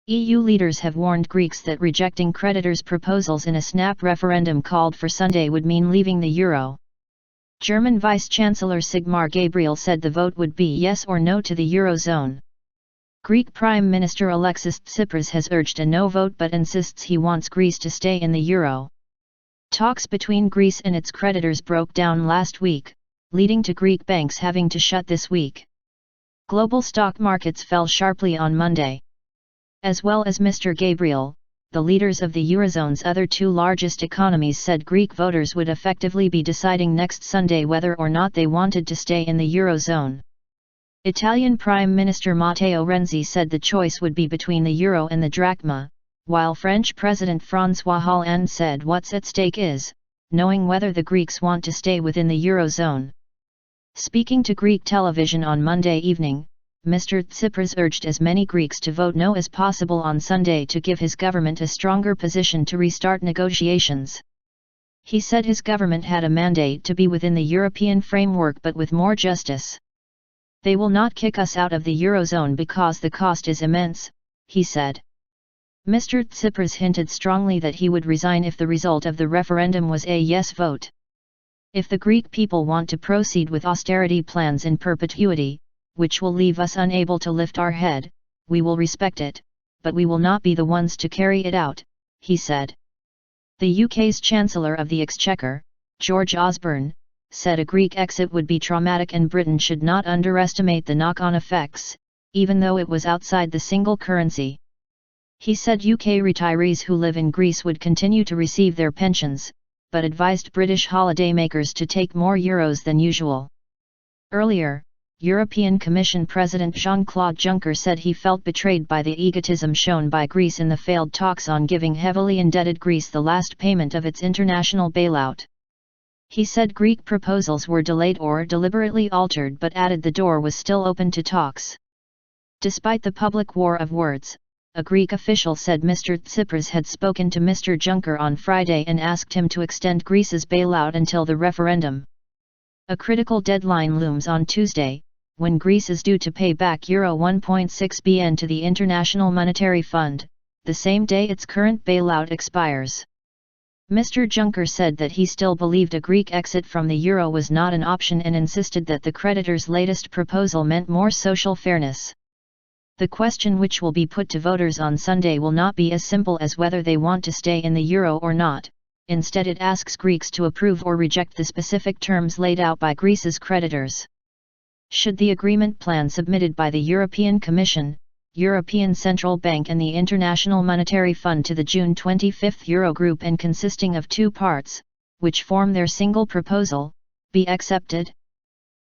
EU leaders have warned Greeks that rejecting creditors' proposals in a snap referendum called for Sunday would mean leaving the euro. German Vice Chancellor Sigmar Gabriel said the vote would be yes or no to the eurozone. Greek Prime Minister Alexis Tsipras has urged a no vote but insists he wants Greece to stay in the euro. Talks between Greece and its creditors broke down last week, leading to Greek banks having to shut this week. Global stock markets fell sharply on Monday. As well as Mr Gabriel, the leaders of the eurozone's other two largest economies said Greek voters would effectively be deciding next Sunday whether or not they wanted to stay in the eurozone. Italian Prime Minister Matteo Renzi said the choice would be between the euro and the drachma, while French President Francois Hollande said what's at stake is knowing whether the Greeks want to stay within the eurozone. Speaking to Greek television on Monday evening, Mr Tsipras urged as many Greeks to vote no as possible on Sunday to give his government a stronger position to restart negotiations. He said his government had a mandate to be within the European framework but with more justice. They will not kick us out of the eurozone because the cost is immense, he said. Mr Tsipras hinted strongly that he would resign if the result of the referendum was a yes vote. If the Greek people want to proceed with austerity plans in perpetuity, which will leave us unable to lift our head, we will respect it, but we will not be the ones to carry it out, he said. The UK's Chancellor of the Exchequer, George Osborne, said a Greek exit would be traumatic and Britain should not underestimate the knock-on effects, even though it was outside the single currency. He said UK retirees who live in Greece would continue to receive their pensions, but advised British holidaymakers to take more euros than usual. Earlier, European Commission President Jean-Claude Juncker said he felt betrayed by the egotism shown by Greece in the failed talks on giving heavily indebted Greece the last payment of its international bailout. He said Greek proposals were delayed or deliberately altered but added the door was still open to talks. Despite the public war of words, a Greek official said Mr Tsipras had spoken to Mr Juncker on Friday and asked him to extend Greece's bailout until the referendum. A critical deadline looms on Tuesday, when Greece is due to pay back Euro 1.6 billion to the International Monetary Fund, the same day its current bailout expires. Mr Juncker said that he still believed a Greek exit from the euro was not an option and insisted that the creditors' latest proposal meant more social fairness. The question which will be put to voters on Sunday will not be as simple as whether they want to stay in the euro or not, instead it asks Greeks to approve or reject the specific terms laid out by Greece's creditors. Should the agreement plan submitted by the European Commission, European Central Bank and the International Monetary Fund to the June 25 Eurogroup and consisting of two parts, which form their single proposal, be accepted?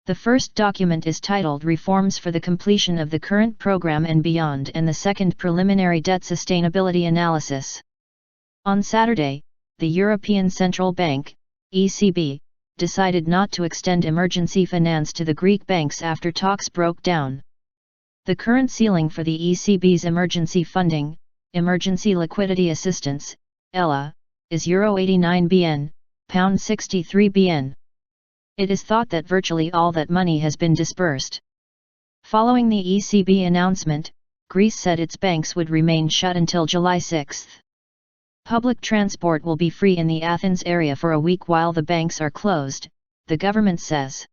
The first document is titled Reforms for the Completion of the Current Program and Beyond and the second Preliminary Debt Sustainability Analysis. On Saturday, the European Central Bank, ECB, decided not to extend emergency finance to the Greek banks after talks broke down. The current ceiling for the ECB's emergency funding, Emergency Liquidity Assistance, ELA, is Euro 89 billion, pound 63 billion. It is thought that virtually all that money has been disbursed. Following the ECB announcement, Greece said its banks would remain shut until July 6. Public transport will be free in the Athens area for a week while the banks are closed, the government says.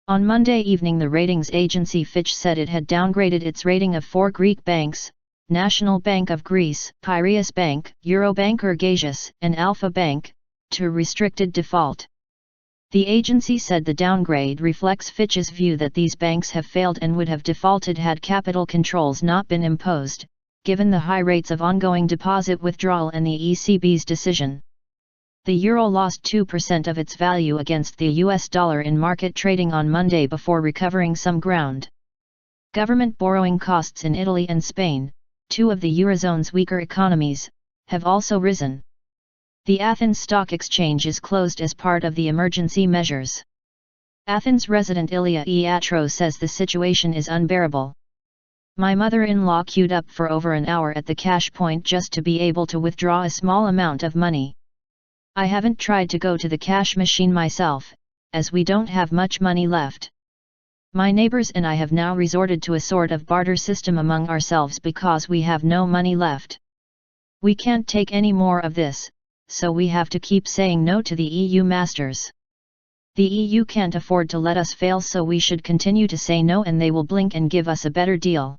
On Monday evening the ratings agency Fitch said it had downgraded its rating of four Greek banks, National Bank of Greece, Piraeus Bank, Eurobank Ergasias, and Alpha Bank, to restricted default. The agency said the downgrade reflects Fitch's view that these banks have failed and would have defaulted had capital controls not been imposed, given the high rates of ongoing deposit withdrawal and the ECB's decision. The euro lost 2% of its value against the US dollar in market trading on Monday before recovering some ground. Government borrowing costs in Italy and Spain, two of the eurozone's weaker economies, have also risen. The Athens Stock Exchange is closed as part of the emergency measures. Athens resident Ilya Iatro says the situation is unbearable. My mother-in-law queued up for over an hour at the cash point just to be able to withdraw a small amount of money. I haven't tried to go to the cash machine myself, as we don't have much money left. My neighbors and I have now resorted to a sort of barter system among ourselves because we have no money left. We can't take any more of this, so we have to keep saying no to the EU masters. The EU can't afford to let us fail, so we should continue to say no and they will blink and give us a better deal.